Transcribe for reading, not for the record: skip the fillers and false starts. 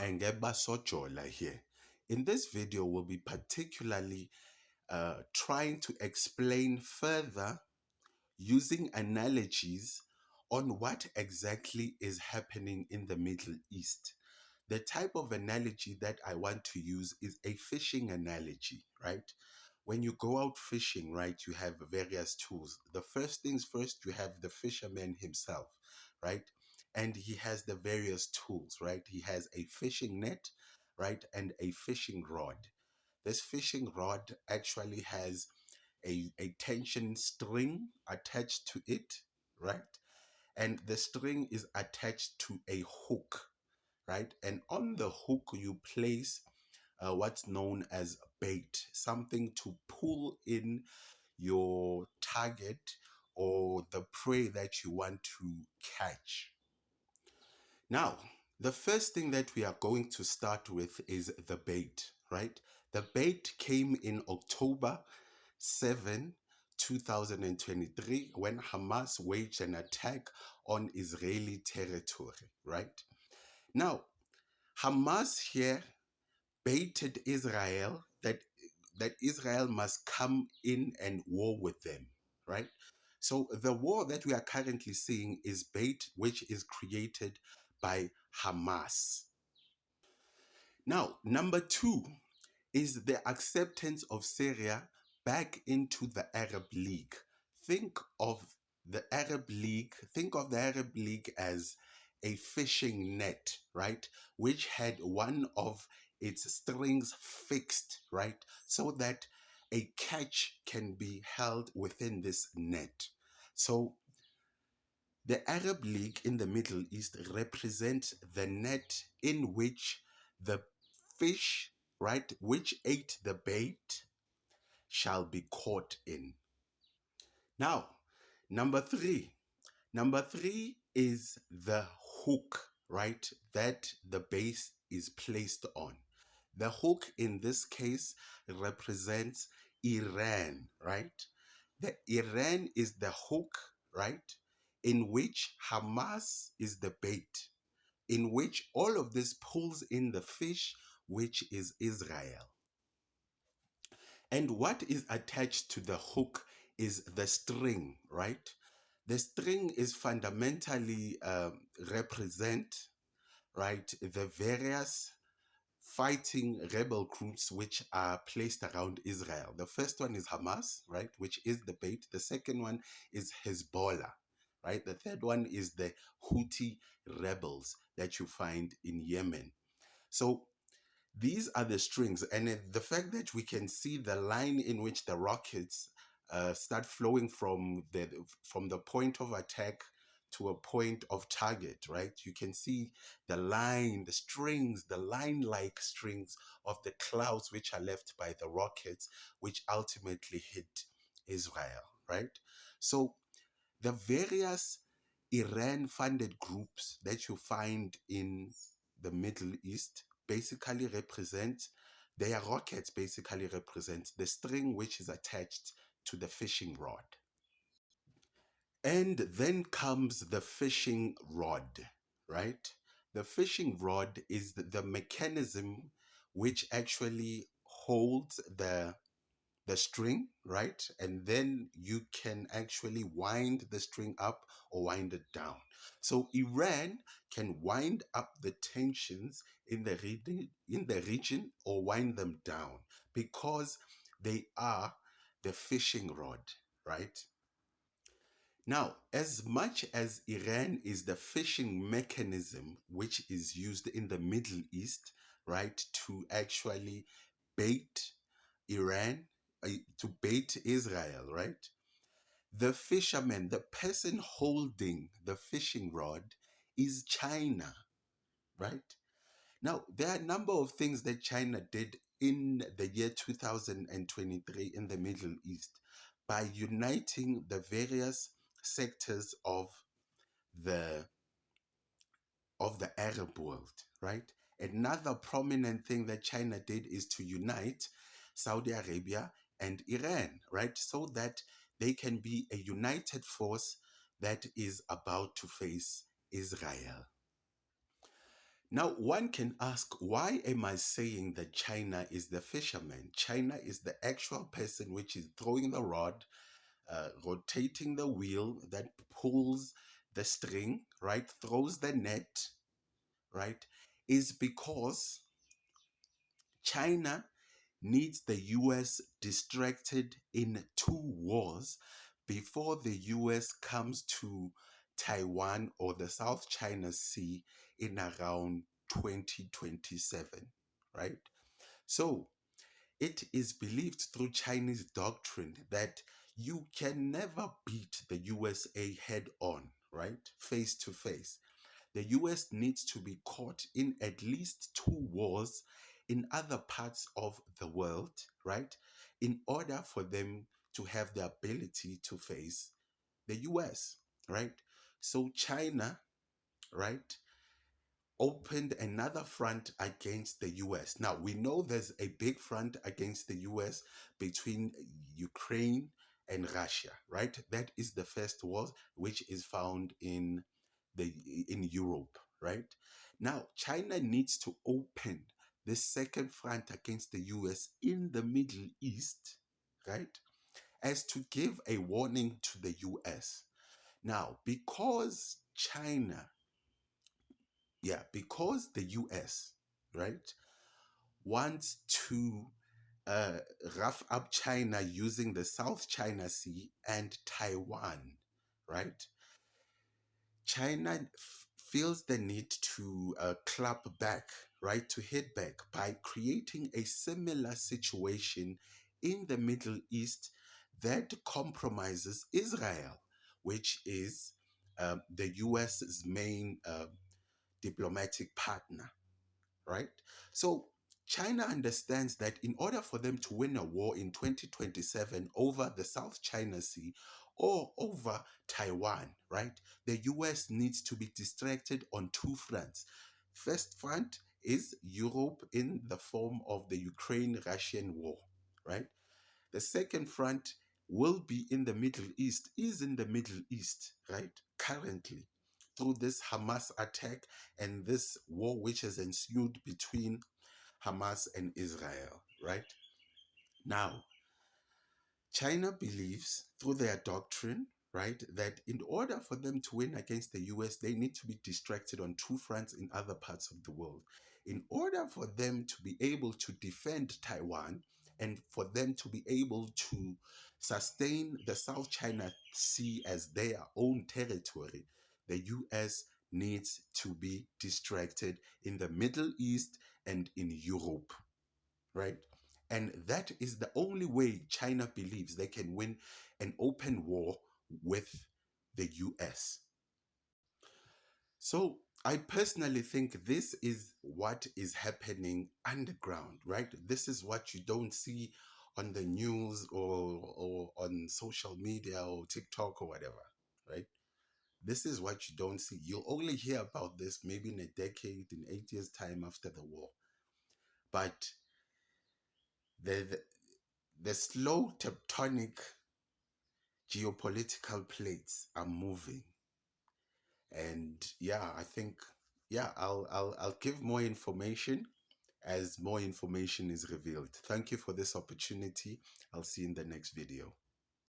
Ngeba Sojola here. In this video, we'll be particularly trying to explain further using analogies on what exactly is happening in the Middle East. The type of analogy that I want to use is a fishing analogy, right? When you go out fishing, right, you have various tools. The first things first, you have the fisherman himself, right? And he has the various tools, right? He has a fishing net, right, and a fishing rod. This fishing rod actually has a tension string attached to it, right? And the string is attached to a hook, right? And on the hook, you place what's known as bait, something to pull in your target or the prey that you want to catch. Now, the first thing that we are going to start with is the bait, right? The bait came in October 7, 2023, when Hamas waged an attack on Israeli territory, right? Now, Hamas here baited Israel that Israel must come in and war with them, right? So the war that we are currently seeing is bait, which is created by Hamas. Now, number two is the acceptance of Syria back into the Arab League. Think of think of the Arab League as a fishing net, right? Which had one of its strings fixed, right? So that a catch can be held within this net. So the Arab League in the Middle East represents the net in which the fish, right, which ate the bait, shall be caught in. Now, number three. Number three is the hook, right, that the base is placed on. The hook in this case represents Iran, right? The Iran is the hook, right, in which Hamas is the bait, in which all of this pulls in the fish, which is Israel. And what is attached to the hook is the string, right? The string is fundamentally represent, right, the various fighting rebel groups which are placed around Israel. The first one is Hamas, right, which is the bait. The second one is Hezbollah, right? The third one is the Houthi rebels that you find in Yemen. So these are the strings, and the fact that we can see the line in which the rockets start flowing from the point of attack to a point of target, right? You can see the line, the strings, the line-like strings of the clouds which are left by the rockets, which ultimately hit Israel, right? So the various Iran-funded groups that you find in the Middle East basically represent, their rockets basically represent the string which is attached to the fishing rod. And then comes the fishing rod, right? The fishing rod is the mechanism which actually holds the string, right? And then you can actually wind the string up or wind it down. So Iran can wind up the tensions in the region or wind them down because they are the fishing rod, right? Now, as much as Iran is the fishing mechanism which is used in the Middle East, right, to actually bait Iran, to bait Israel, right? The fisherman, the person holding the fishing rod is China, right? Now, there are a number of things that China did in the year 2023 in the Middle East by uniting the various sectors the the Arab world, right? Another prominent thing that China did is to unite Saudi Arabia and Iran, right? So that they can be a united force that is about to face Israel. Now, one can ask, why am I saying that China is the fisherman? China is the actual person which is throwing the rod, rotating the wheel that pulls the string, right? Throws the net, right? Is because China needs the US distracted in two wars before the US comes to Taiwan or the South China Sea in around 2027, right? So it is believed through Chinese doctrine that you can never beat the USA head on, right? Face to face. The US needs to be caught in at least two wars in other parts of the world, right? In order for them to have the ability to face the US, right? So China, right, opened another front against the US. Now, we know there's a big front against the US between Ukraine and Russia, right? That is the first war, which is found the in Europe, right? Now, China needs to open the second front against the US in the Middle East, right? As to give a warning to the US. Now, because the US, right, wants to uh, rough up China using the South China Sea and Taiwan, right? China feels the need to clap back, right, to hit back by creating a similar situation in the Middle East that compromises Israel, which is the US's main diplomatic partner, right? So China understands that in order for them to win a war in 2027 over the South China Sea or over Taiwan, right, the US needs to be distracted on two fronts. First front is Europe in the form of the Ukraine-Russian war, right? The second front will be in the Middle East, is in the Middle East, right? Currently, through this Hamas attack and this war which has ensued between Hamas and Israel, right? Now, China believes through their doctrine, right, that in order for them to win against the US, they need to be distracted on two fronts in other parts of the world. In order for them to be able to defend Taiwan and for them to be able to sustain the South China Sea as their own territory, the US needs to be distracted in the Middle East and in Europe, right? And that is the only way China believes they can win an open war with the US. So I personally think this is what is happening underground, right? This is what you don't see on the news or on social media or TikTok or whatever, right? This is what you don't see. You'll only hear about this maybe in a decade, in 8 years' time after the war. But the, the slow tectonic geopolitical plates are moving. And yeah, I think I'll give more information as more information is revealed. Thank you for this opportunity. I'll see you in the next video.